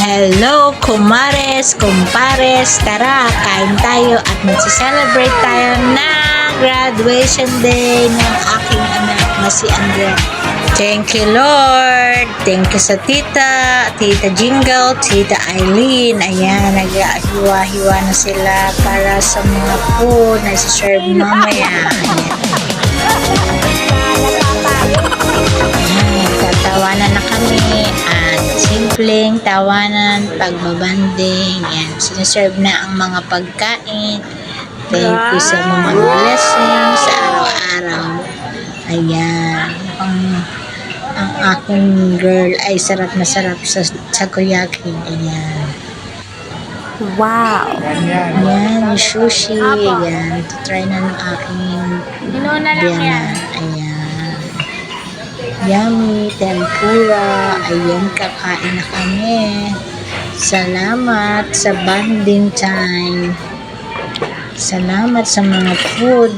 Hello, kumares, kumpares, tara, kain tayo at magsa-celebrate tayo ng graduation day ng aking anak na si Andrea. Thank you, Lord. Thank you sa tita Jingle, tita Eileen. Ayan, nag-hiwa-hiwa na sila para sa mga food na isi-serve mamaya. Ayan, tatawanan na kami at simpleng tawanan, pagbabanding. Ayan, siniserve na ang mga pagkain. Thank you sa mga blessings sa araw-araw. Ayan, ang aking girl ay sarap na sarap sa takoyaki. Ayan. Wow! Ayan, yung sushi. Ayan, try na ng aking biyanan. Ayan. Yummy, tempura. Ayan, kakain na kami. Salamat sa bonding time. Salamat sa mga food.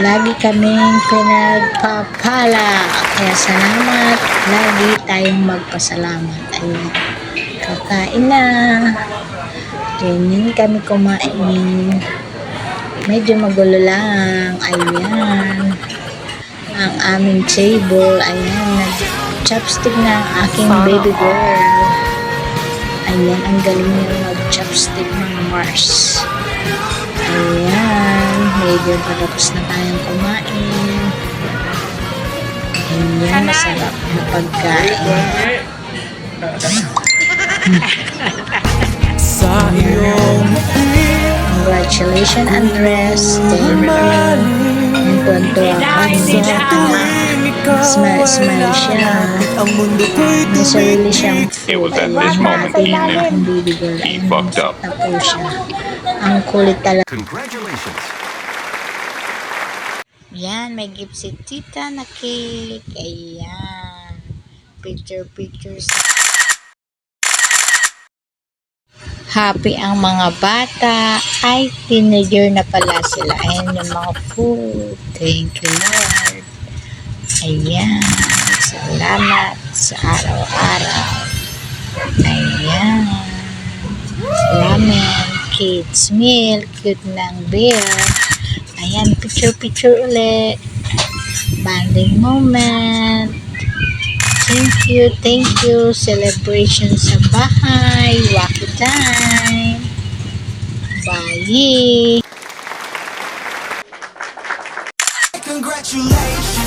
Lagi kaming pinagpapala. Kaya salamat. Lagi tayong magpasalamat. Ayan. Kakain na. Ganyan kami kumain. Medyo magulo lang. Ayan. Ang aming table. Ayan. Nag-chopstick na ang aking baby girl. Ayan. Ang galing niya mag-chopstick mga Mars. Ayan. Medyo patapos na tayong kumain. Ayan. Masarap na pagkain. Sa iyong Congratulations, Andres. Thank you. Ang tuwan-tuwa kami. Smile siya. ang mundo ko'y May sarili siyang It was at this moment he knew he fucked up. Tapos siya. Ang kulit talaga. Congratulations. Yan, may gift si tita na cake. Ayan. Picture sa happy ang mga bata. Ay, teenager na pala sila. Ayan yung mga food. Thank you, Lord. Ayan. Salamat sa araw-araw. Ayan. Ramen. Kids meal. Cute ng beer. Ayan, picture ulit. Bonding moment. Thank you. Celebration sa bahay. Wacky time. Bye. Congratulations.